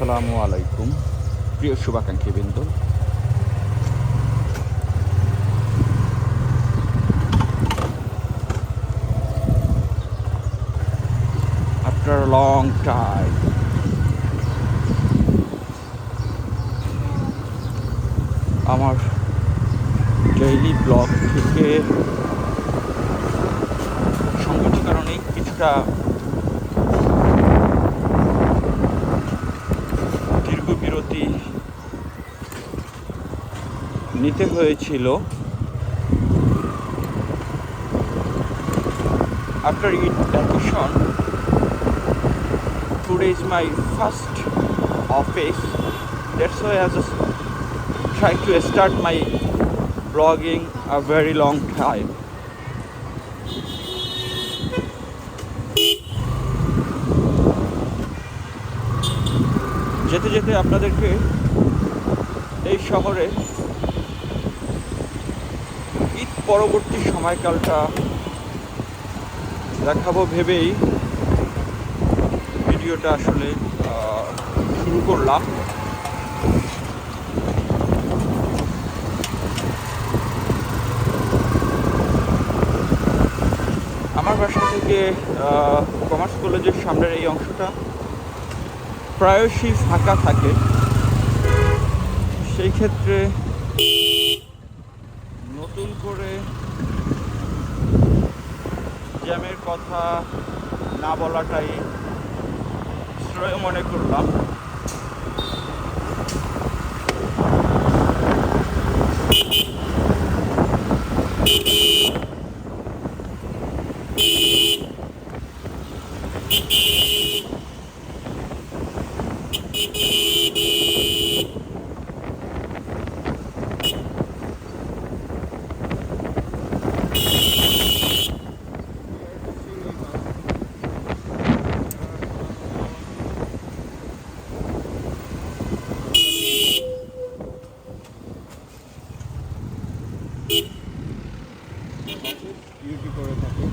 আসসালামু আলাইকুম প্রিয় শুভাকাঙ্ক্ষীবৃন্দ। আফটার লং টাইম আমার ডেইলি ব্লগ থেকে সংগত কারণে কিছুটা দীর্ঘ বিরতি নিতে হয়েছিল। After it vacation, today is my first office. That's why I just try to start my blogging a very long time. যেতে যেতে আপনাদেরকে এই শহরে ঈদ পরবর্তী সময়কালটা দেখাবো ভেবেই ভিডিওটা আসলে শুরু করলাম। আমার বাসা থেকে কমার্স কলেজের সামনের এই অংশটা প্রায়শই ফাঁকা থাকে। সেই ক্ষেত্রে নতুন করে জ্যামের কথা না বলাটাই শ্রেয় মনে করলাম। ডিউটি করে থাকে।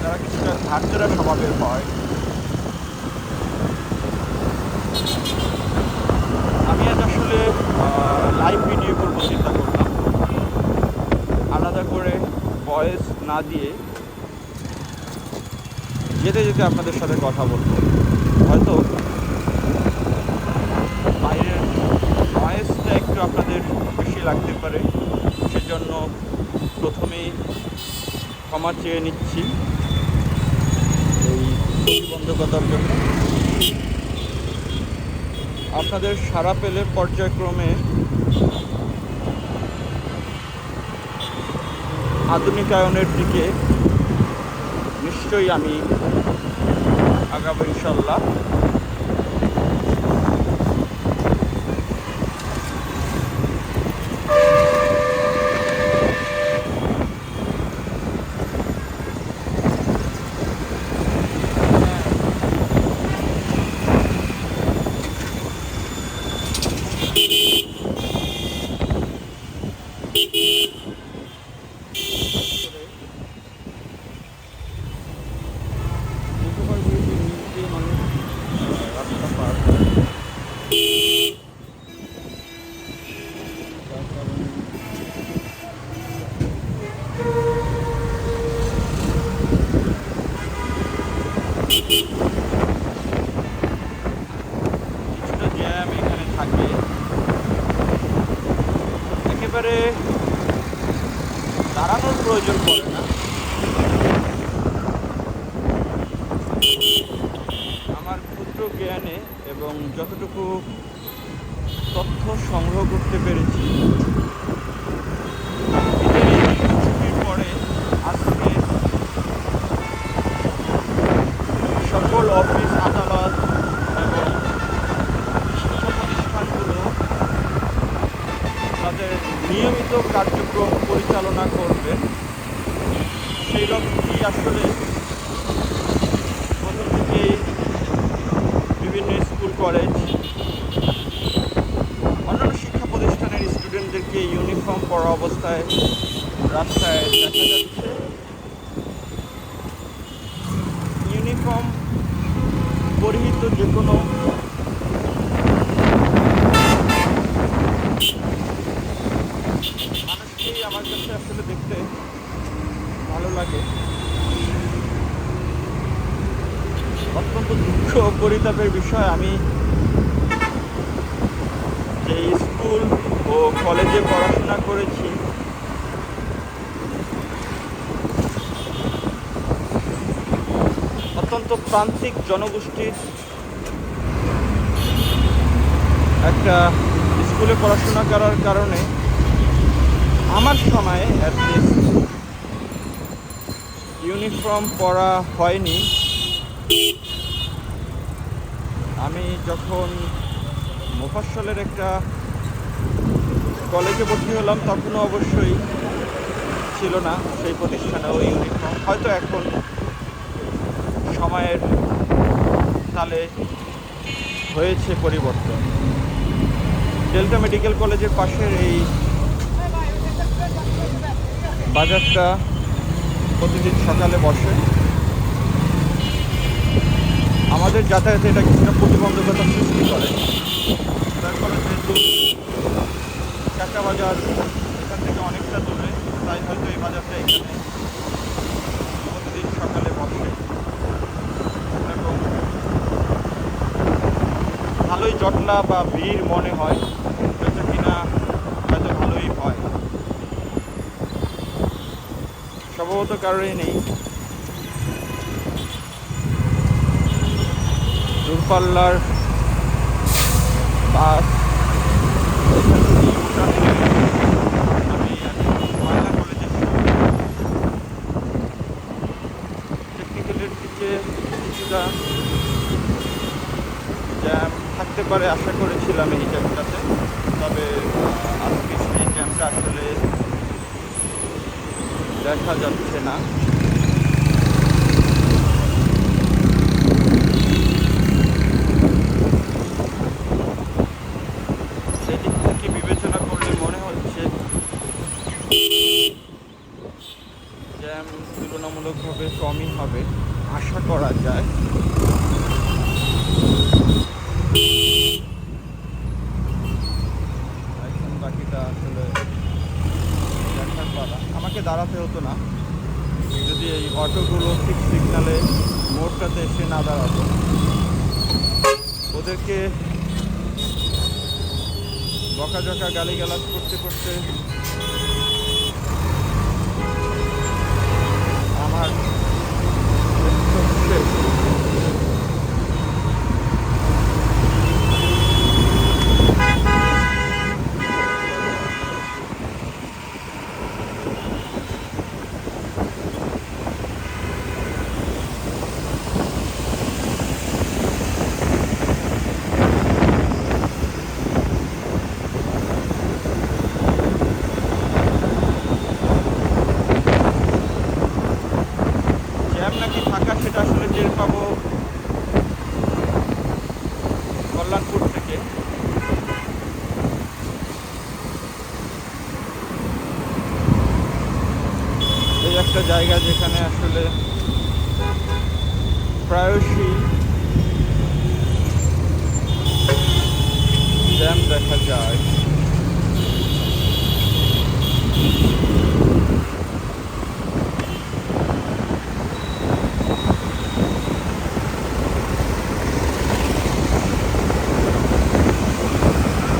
যারা কিছুটা ধারচারা স্বভাবের হয়, আমি আজ আসলে লাইভ ভিডিও করবো চিন্তা করলাম, আলাদা করে ভয়েস না দিয়ে যেতে যেতে আপনাদের সাথে কথা বলবো। হয়তো বাইরের ভয়েসটা একটু আপনাদের বেশি লাগতে পারে, সেজন্য প্রথমেই ক্ষমা চেয়ে নিচ্ছি এই প্রতিবন্ধকতার জন্য। আপনাদের সাড়া পেলে পর্যায়ক্রমে আধুনিকায়নের দিকে নিশ্চয়ই আমি আগাবো ইনশাল্লাহ। কিছুটা জ্যাম এখানে থাকে, একেবারে দাঁড়ানোর প্রয়োজন পড়ে না। আমার ক্ষুদ্র জ্ঞানে এবং যতটুকু তথ্য সংগ্রহ করতে পেরেছি, ছুটির পরে আজকে সকল অফিস আদালত এবং শিক্ষা প্রতিষ্ঠানগুলো তাদের নিয়মিত কার্যক্রম পরিচালনা করবেন। সেই লক্ষ্যেই আসলে প্রথম থেকেই বিভিন্ন স্কুল কলেজ অন্যান্য শিক্ষা প্রতিষ্ঠানের স্টুডেন্টদেরকে ইউনিফর্ম পরা অবস্থায় রাস্তায় দেখা যাচ্ছে। লাগে। অত্যন্ত দুঃখ ও পরিতাপের বিষয়, আমি যে স্কুল ও কলেজে পড়াশোনা করেছি অত্যন্ত প্রান্তিক জনগোষ্ঠীর একটা স্কুলে পড়াশোনা করার কারণে আমার সময়ে অ্যাটলিস্ট ইউনিফর্ম পরা হয়নি। আমি যখন মোফাজ্জলের একটা কলেজে ভর্তি হলাম তখনও অবশ্যই ছিল না সেই প্রতিষ্ঠানেও ইউনিফর্ম। হয়তো এখন সময়ের তালে হয়েছে পরিবর্তন। ডেল্টা মেডিকেল কলেজের পাশের এই বাজারটা প্রতিদিন সকালে বসে। আমাদের যাতায়াতে এটা কিছুটা প্রতিবন্ধকতা সৃষ্টি করে। তারপরে যেহেতু চারটা বাজার এখান থেকে অনেকটা দূরে, তাই হয়তো এই বাজারটা এখানে প্রতিদিন সকালে বসে এবং ভালোই জটলা বা ভিড় মনে হয়, যেটা কিনা হয়তো ভালোই হয়। সম্ভবত কারণেই নেই। দূরপাল্লার বাস আমি ময়লা কলেজের টেকনিক্যালের দিকে কিছুটা জ্যাম থাকতে পারে আশা করেছিলাম এই জ্যামটাতে, তবে আজকে সেই জ্যামটা আসলে দেখা যাচ্ছে না। সেদিক থেকে বিবেচনা করলে মনে হচ্ছে জ্যাম তুলনামূলকভাবে কমই হবে, আশা করা যায়। এখন বাকিটা আসলে দেখার পালা। আমাকে দাঁড়াতে হতো না যদি এই অটোগুলো ঠিক সিগনালে মোড়টাতে এসে না দাঁড়াতো। ওদেরকে বকাঝকা গালিগালাজ করতে করতে আমার শেষ। জ্যাম নাকি থাকা সেটা আসলে টের পাবো কল্যাণপুর থেকে। এই একটা জায়গা যেখানে আসলে প্রায়শই জ্যাম দেখা যায়।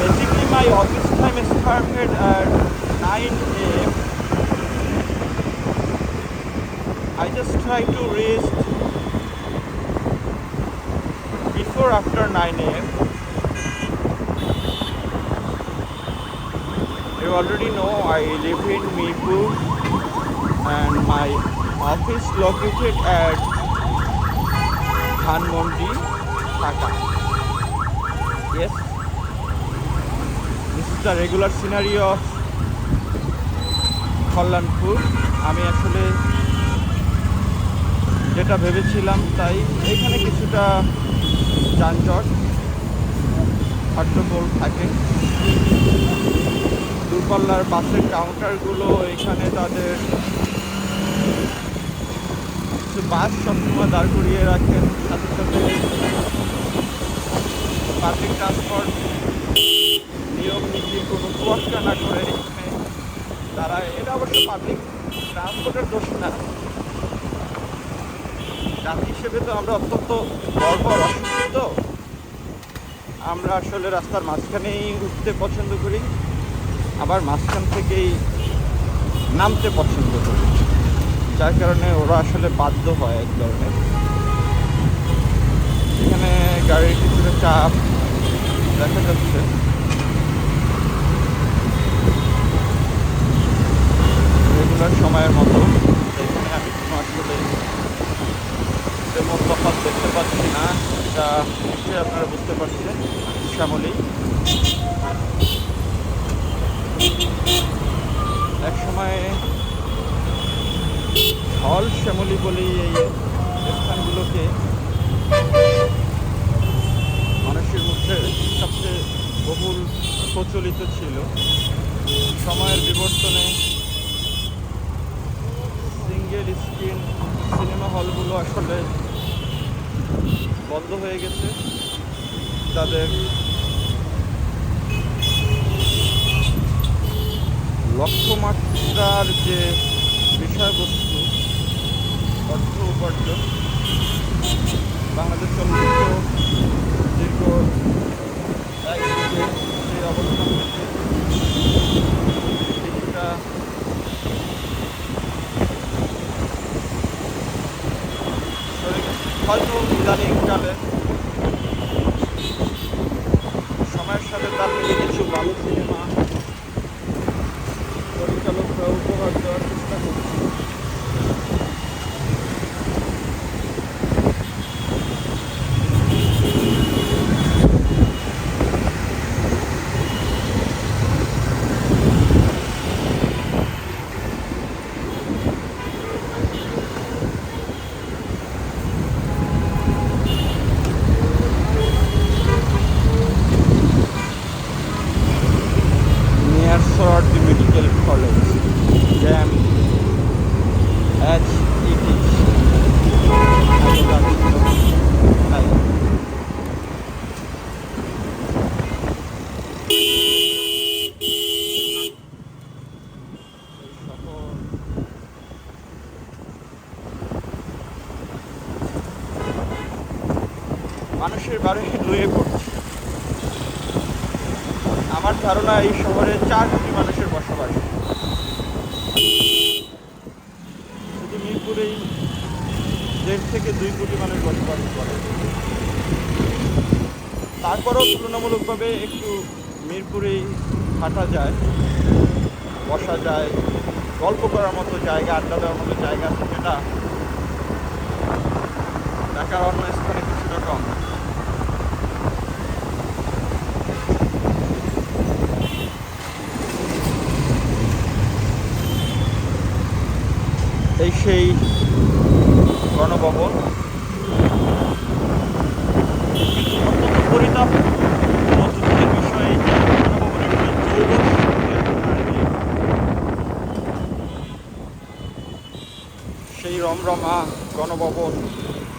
Basically, my office time started at 9 a.m. I just try to rest before after 9 a.m. You already know I live in Mirpur and my office located at Dhanmondi, Dhaka. Yes, this is the regular scenario of Kalyanpur. আমি আসলে যেটা ভেবেছিলাম তাই, এখানে কিছুটা যানজট হট্টগোল থাকে। দূরপাল্লার বাসের কাউন্টারগুলো এখানে তাদের কিছু বাস সবসময় দাঁড় করিয়ে রাখেন, সাথে সাথে পাবলিক ট্রান্সপোর্ট নিয়ম নীতির কোনো তোয়াক্কা না করে এখানে দাঁড়ায়। এটা অবশ্য পাবলিক ট্রান্সপোর্টের দোষ না, জাতি হিসেবে তো আমরা অত্যন্ত বর্বর অশিক্ষিত। আমরা আসলে রাস্তার মাঝখানেই উঠতে পছন্দ করি, আবার মাঝখান থেকেই নামতে পছন্দ করি, যার কারণে ওরা আসলে বাধ্য হয় এক ধরনের। এখানে গাড়ির কিছুটা চাপ দেখা যাচ্ছে। রেগুলার সময়ের মতো এখানে আমি কোনো আসলে তেমন তফাৎ দেখতে পাচ্ছি না, এটা নিশ্চয়ই আপনারা বুঝতে পারছেন। শ্যামলী এক সময় হল শ্যামলী বলেই এই স্থানগুলোকে মানুষের মধ্যে সবচেয়ে বহুল প্রচলিত ছিল। সময়ের বিবর্তনে সিঙ্গেল স্ক্রিন সিনেমা হলগুলো আসলে বন্ধ হয়ে গেছে। তাদের লক্ষ্যমাত্রার যে বিষয়বস্তু অর্থ উপার্জন, বাংলাদেশ চলচ্চিত্র দীর্ঘ এক যুগে সেই অবস্থান থেকে কিছুটা সরে গেছে। হয়তো ইদানিং কালে সময়ের সাথে তাল মিলিয়ে কিছু ভালো সিনেমা পরিচালকরা উপহার দেওয়ার চেষ্টা করছে। Near Medical College, JAM, as it is. মানুষের বাড়ি নুয়ে পড়ছে। আমার ধারণা এই শহরে 4 কোটি মানুষের বসবাস। শুধু মিরপুরেই 1.5 থেকে 2 কোটি মানুষ বসবাস করে। তারপরেও তুলনামূলকভাবে একটু মিরপুরেই হাঁটা যায়, বসা যায়, গল্প করার মতো জায়গা, আড্ডা দেওয়ার মতো জায়গা আছে, যেটা ঢাকার অন্য স্থানে কিছুটা কম। এই সেই গণভবন, কিন্তু অত্যন্ত পরিতাপ দুঃখের বিষয় যে গণভবনের সেই রমরমা গণভবন,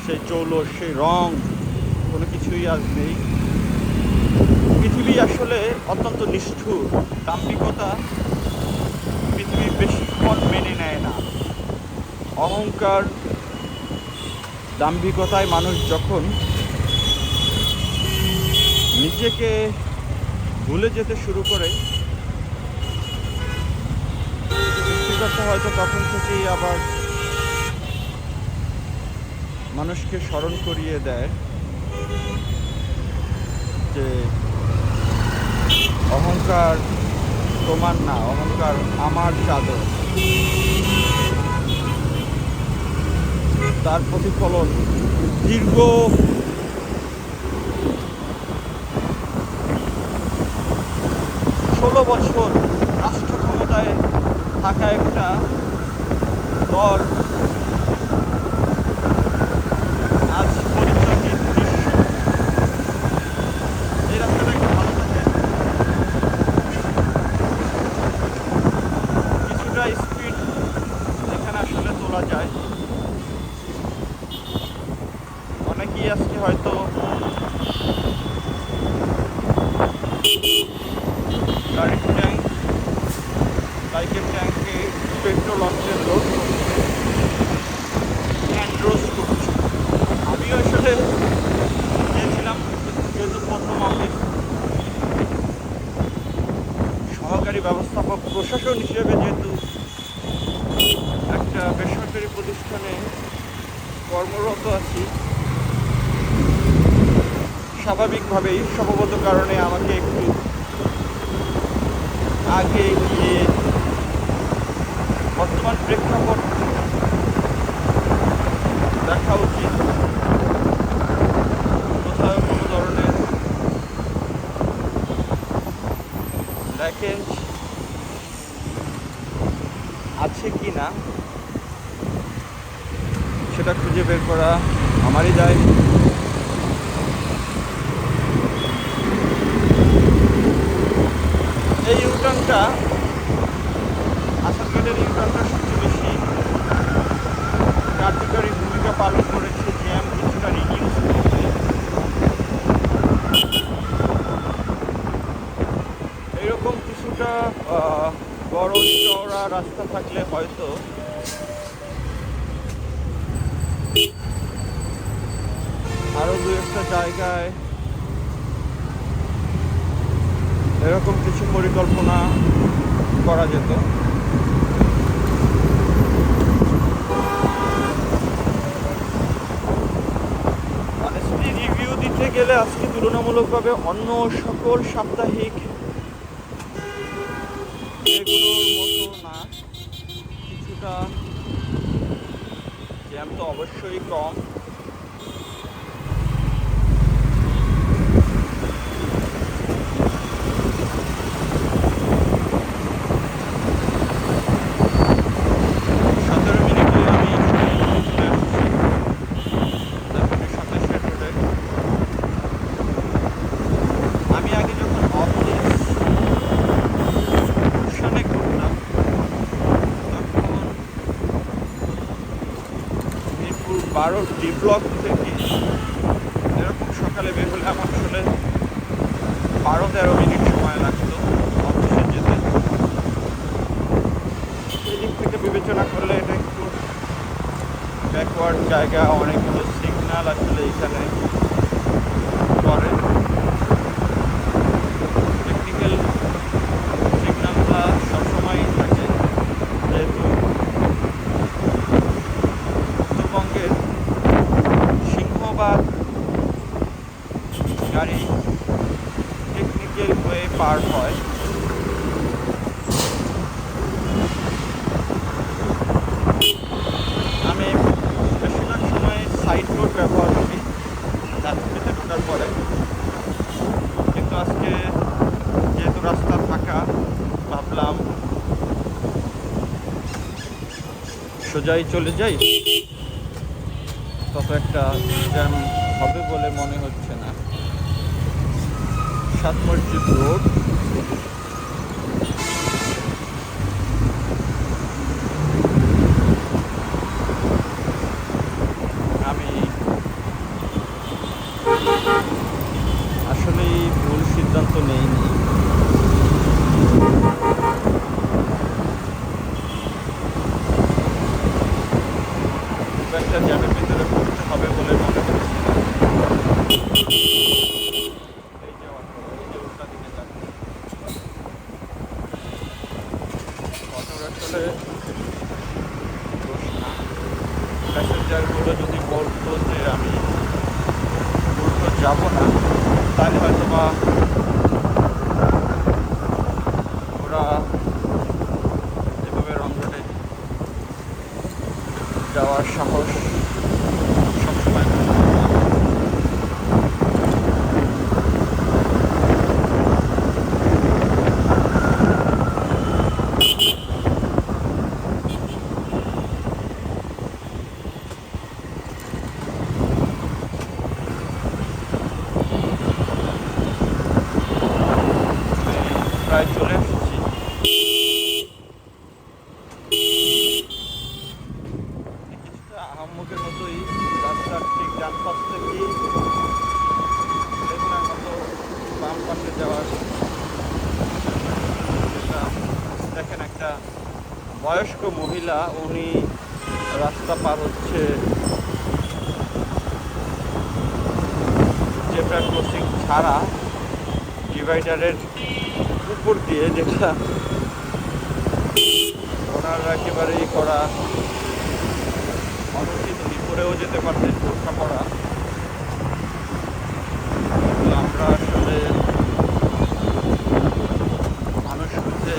সেই জৌলস, সেই রং, কোনো কিছুই আজ নেই। পৃথিবী আসলে অত্যন্ত নিষ্ঠুর। দাম্ভিকতা পৃথিবী বেশিক্ষণ মেনে নেয় না। অহংকার, দাম্ভিকতায় মানুষ যখন নিজেকে ভুলে যেতে শুরু করে, সৃষ্টিকর্তা হয়তো তখন থেকেই আবার মানুষকে স্মরণ করিয়ে দেয় যে অহংকার তোমার না, অহংকার আমার চাদর। তার প্রতিফলন দীর্ঘ 16 বছর রাষ্ট্র ক্ষমতায় থাকা একটা দল আজ পরিচয়হীন দৃশ্য। এই রাস্তাটা একটু ভালো থাকে, কিছুটা স্পিড এখানে আসলে তোলা যায়। অনেকেই আজকে হয়তো গাড়ির ট্যাঙ্ক, বাইকের ট্যাঙ্কে পেট্রোল লোড অ্যান্ড্রোস করছে। আমিও আসলে গিয়েছিলাম, যেহেতু পণ্য মালিক সহকারী ব্যবস্থাপক প্রশাসন হিসেবে, যেহেতু একটা বেসরকারি প্রতিষ্ঠানে কর্মরত আছি, স্বাভাবিকভাবেই সম্ভবত কারণে আমাকে একটু আগে গিয়ে বর্তমান প্রেক্ষাপট দেখা উচিত। কোথাও কোনো ধরনের প্যাকেজ আছে কি না সেটা খুঁজে বের করা আমারই দায়। এই ইউটার্নটা, আসাদগেটের ইউটার্নটা সবচেয়ে বেশি কার্যকারী ভূমিকা পালন করেছে জ্যাম কিছুটা রিডিউস করতে। এইরকম কিছুটা বড় চওড়া রাস্তা থাকলে হয়তো আরো দু একটা জায়গায় এরকম কিছু পরিকল্পনা করা যেত। অনেস্টলি রিভিউ দিতে গেলে আজকে তুলনামূলকভাবে অন্য সকল সাপ্তাহিক এগুলোর মতো না, কিছুটা জ্যাম তো অবশ্যই কম। আমি আগে যখন অফিস গুলশানে ঘুরতাম তখন মিরপুর 12 ডি ব্লক থেকে এরকম সকালে বের হলে আমার আসলে 12-13 মিনিট সময় লাগতো অফিসে যেতে। সেই দিক থেকে বিবেচনা করলে এটা একটু ব্যাকওয়ার্ড জায়গা, অনেকগুলো সিগন্যাল আসলে এখানে করে। টেকনিক্যাল সিগন্যালটা সবসময়ই থাকে, যেহেতু উত্তরবঙ্গের সিংহভাগ গাড়ি টেকনিক্যাল হয়ে পার হয়। আমি বেশিরভাগ সময় সাইড রোড ব্যবহার করি রাজনীতিতে ঢোকার পরে, কিন্তু আজকে যেহেতু রাস্তা ফাঁকা ভাবলাম সোজাই চলে যাই, তত একটা জ্যাম হবে বলে মনে হচ্ছে না। 7 মসজিদ রোড, আমি আসলেই ভুল সিদ্ধান্ত নেইনি। খুব একটা জ্যামের ভিতরে পড়তে হবে বলে মনে হচ্ছে না। এই যে অটো, এই যে উল্টা দিকে যাচ্ছে অটোর আসলে দোষ না। প্যাসেঞ্জারগুলো যদি বলতো যে আমি উল্টো যাব না, তাহলে হয়তো বা ওরা এভাবে রং রোডে যাওয়ার সাহস সবসময় করতো না। প্রায় চলে এসেছি। কিছুটা আহাম্মকের মতোই রাস্তার ঠিক ডান পাশ থেকেই লেগুনার মতো বাম পাশে যাওয়ার, দেখেন একটা বয়স্ক মহিলা, উনি রাস্তা পার হচ্ছে জেব্রা ক্রসিং ছাড়া ডিভাইডারের উপর দিয়ে, যেটা ওনার একেবারেই করা অনুচিত। উনি করেও যেতে পারতেন বোরখা পরা, কিন্তু আমরা আসলে মানুষ হতে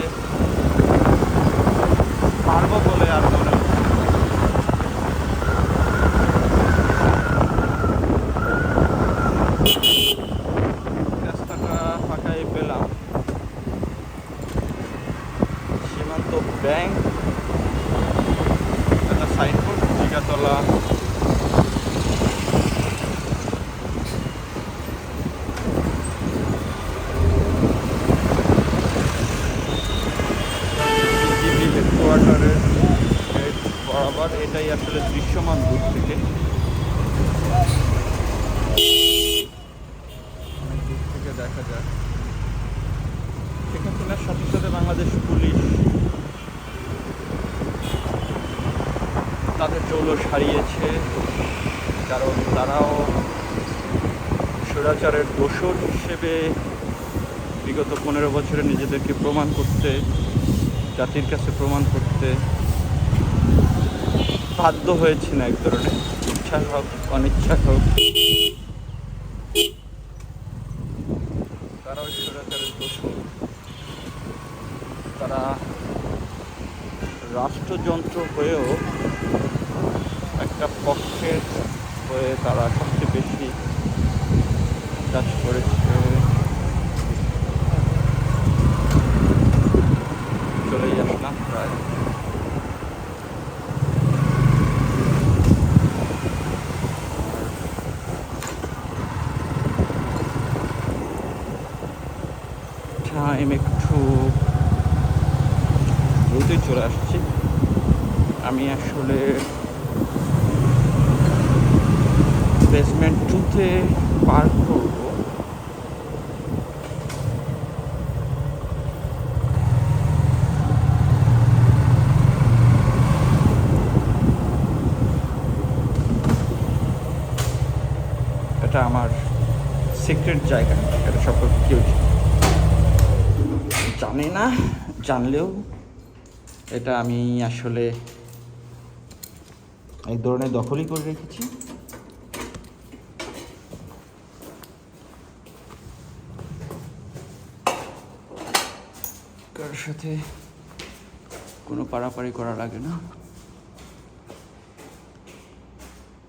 পারবো বলে আর মনে হচ্ছে না। রাস্তাটা ফাঁকাই পেলাম। সীমান্ত ব্যাংক একটা সাইনবোর্ড, জিগাতলা। বিজিবি হেডকোয়ার্টারের গেট বরাবর, এটাই আসলে দৃশ্যমান দূর থেকে, অনেক দূর থেকে দেখা যায়। শেখ হাসিনার সাথে সাথে বাংলাদেশ পুলিশ তাদের জৌলুস হারিয়েছে, কারণ তারাও স্বৈরাচারের দোসর হিসেবে বিগত 15 বছরে নিজেদেরকে প্রমাণ করতে, জাতির কাছে প্রমাণ করতে বাধ্য হয়েছে না এক ধরনের, ইচ্ছা হোক অনিচ্ছা হোক। তারাও স্বৈরাচারের দোসর, তারা রাষ্ট্রযন্ত্র হয়েও একটা পক্ষের হয়ে তারা সবচেয়ে বেশি কাজ করেছে। চলেই আসলাম প্রায়। টাইম একটু দ্রুতই চলে আসছি। আমি আসলে বেসমেন্ট 2-তে পার্ক করব। এটা আমার সিক্রেট জায়গা, এটা সম্পর্কে কেউ জানে না, জানলেও এটা আমি আসলে এক ধরনের দখলই করে রেখেছি। কারোর সাথে কোনো পারাপারি করা লাগে না।